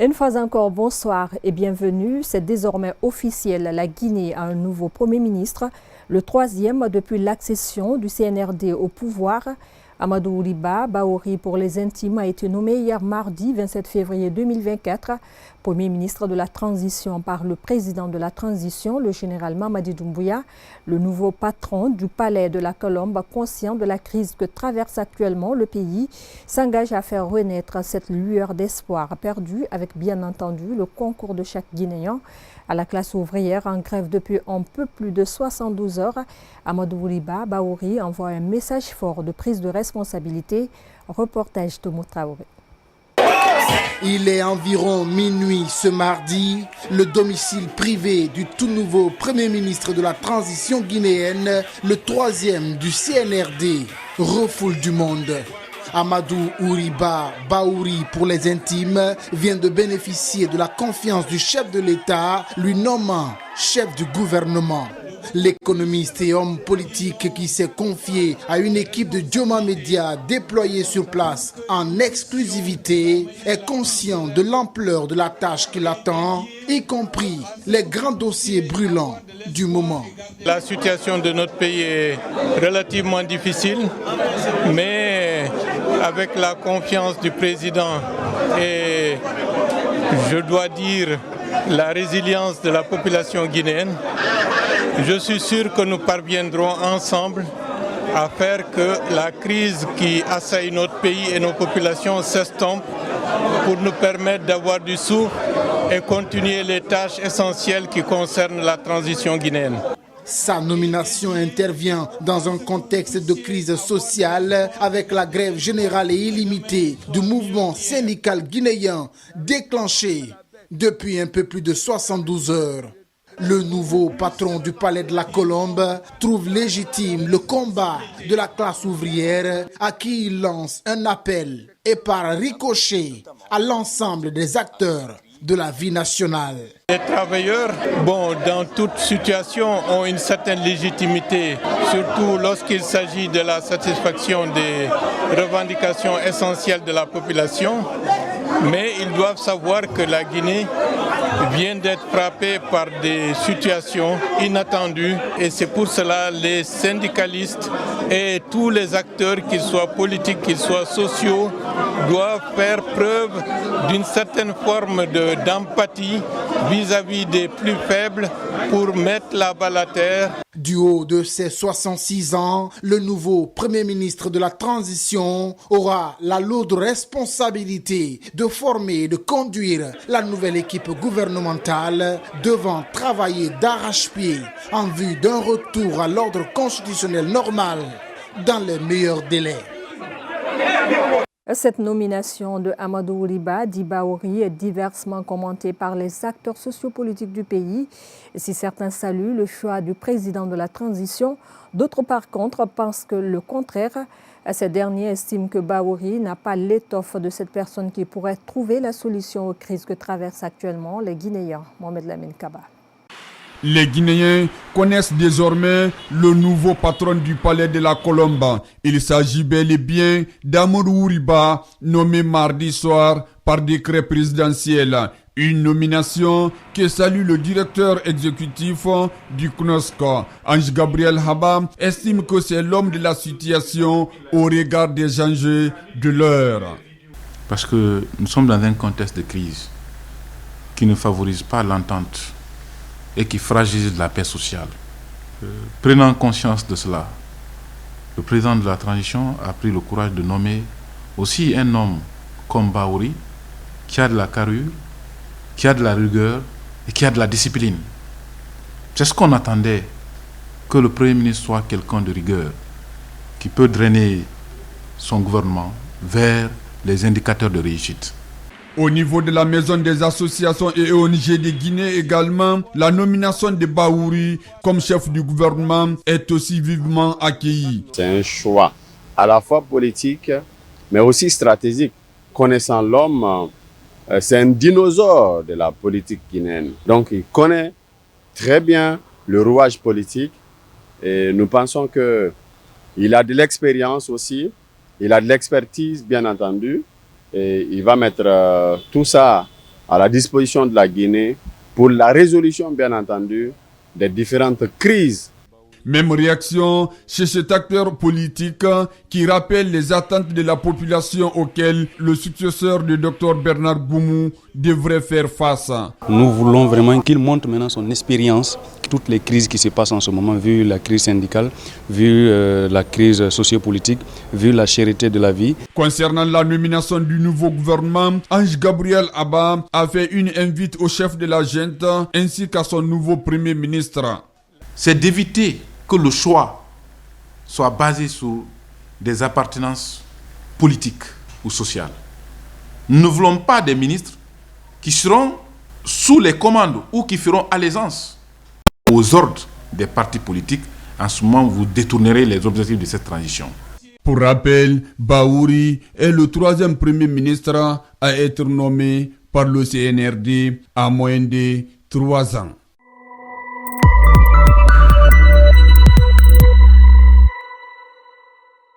Une fois encore, bonsoir et bienvenue. C'est désormais officiel. La Guinée a un nouveau Premier ministre, le troisième depuis l'accession du CNRD au pouvoir. Amadou Ouriba Bahouri pour les intimes a été nommé hier mardi 27 février 2024 Premier ministre de la Transition par le président de la Transition, le général Mamadi Doumbouya. Le nouveau patron du palais de la Colombe, conscient de la crise que traverse actuellement le pays, s'engage à faire renaître cette lueur d'espoir perdue avec bien entendu le concours de chaque Guinéen. À la classe ouvrière en grève depuis un peu plus de 72 heures, Amadou Ouriba Bahouri envoie un message fort de prise de responsabilité. Reportage de Traoré. Il est environ minuit ce mardi. Le domicile privé du tout nouveau Premier ministre de la Transition guinéenne, le troisième du CNRD, refoule du monde. Amadou Ouriba Bahouri pour les intimes vient de bénéficier de la confiance du chef de l'État, lui nommant chef du gouvernement. L'économiste et homme politique qui s'est confié à une équipe de Dioma Media déployée sur place en exclusivité est conscient de l'ampleur de la tâche qui l'attend, y compris les grands dossiers brûlants du moment. La situation de notre pays est relativement difficile, mais avec la confiance du président et, je dois dire, la résilience de la population guinéenne, je suis sûr que nous parviendrons ensemble à faire que la crise qui assaille notre pays et nos populations s'estompe pour nous permettre d'avoir du souffle et continuer les tâches essentielles qui concernent la transition guinéenne. Sa nomination intervient dans un contexte de crise sociale avec la grève générale et illimitée du mouvement syndical guinéen déclenchée depuis un peu plus de 72 heures. Le nouveau patron du palais de la Colombe trouve légitime le combat de la classe ouvrière à qui il lance un appel et par ricochet à l'ensemble des acteurs de la vie nationale. Les travailleurs, dans toute situation, ont une certaine légitimité, surtout lorsqu'il s'agit de la satisfaction des revendications essentielles de la population. Mais ils doivent savoir que la Guinée vient d'être frappée par des situations inattendues et c'est pour cela que les syndicalistes et tous les acteurs, qu'ils soient politiques, qu'ils soient sociaux, doivent faire preuve d'une certaine forme d'empathie vis-à-vis des plus faibles pour mettre la balle à terre. Du haut de ses 66 ans, le nouveau Premier ministre de la Transition aura la lourde responsabilité de former et de conduire la nouvelle équipe gouvernementale devant travailler d'arrache-pied en vue d'un retour à l'ordre constitutionnel normal dans les meilleurs délais. Cette nomination de Amadou Ouriba Bahouri est diversement commentée par les acteurs sociopolitiques du pays. Si certains saluent le choix du président de la transition, d'autres par contre pensent que le contraire. Ces derniers estiment que Bahouri n'a pas l'étoffe de cette personne qui pourrait trouver la solution aux crises que traversent actuellement les Guinéens. Mohamed Lamine Kaba. Les Guinéens connaissent désormais le nouveau patron du palais de la Colombe. Il s'agit bel et bien d'Amadou Ouriba, nommé mardi soir par décret présidentiel. Une nomination que salue le directeur exécutif du CNOSC. Ange Gabriel Haba estime que c'est l'homme de la situation au regard des enjeux de l'heure. Parce que nous sommes dans un contexte de crise qui ne favorise pas l'entente et qui fragilise la paix sociale. Prenant conscience de cela, le président de la transition a pris le courage de nommer aussi un homme comme Bahouri, qui a de la carrure, qui a de la rigueur et qui a de la discipline. C'est ce qu'on attendait, que le Premier ministre soit quelqu'un de rigueur, qui peut drainer son gouvernement vers les indicateurs de réussite. Au niveau de la maison des associations et ONG de Guinée également, la nomination de Bahouri comme chef du gouvernement est aussi vivement accueillie. C'est un choix à la fois politique, mais aussi stratégique. Connaissant l'homme, c'est un dinosaure de la politique guinéenne. Donc il connaît très bien le rouage politique et nous pensons qu'il a de l'expérience aussi, il a de l'expertise bien entendu. Et il va mettre tout ça à la disposition de la Guinée pour la résolution, bien entendu, des différentes crises. Même réaction chez cet acteur politique qui rappelle les attentes de la population auxquelles le successeur du Dr Bernard Goumou devrait faire face. Nous voulons vraiment qu'il montre maintenant son expérience, toutes les crises qui se passent en ce moment, vu la crise syndicale, vu la crise sociopolitique, vu la cherté de la vie. Concernant la nomination du nouveau gouvernement, Ange Gabriel Abba a fait une invite au chef de la junte ainsi qu'à son nouveau premier ministre. C'est d'éviter que le choix soit basé sur des appartenances politiques ou sociales. Nous ne voulons pas des ministres qui seront sous les commandes ou qui feront allégeance aux ordres des partis politiques. En ce moment, vous détournerez les objectifs de cette transition. Pour rappel, Baouri est le troisième premier ministre à être nommé par le CNRD à moins de 3 ans.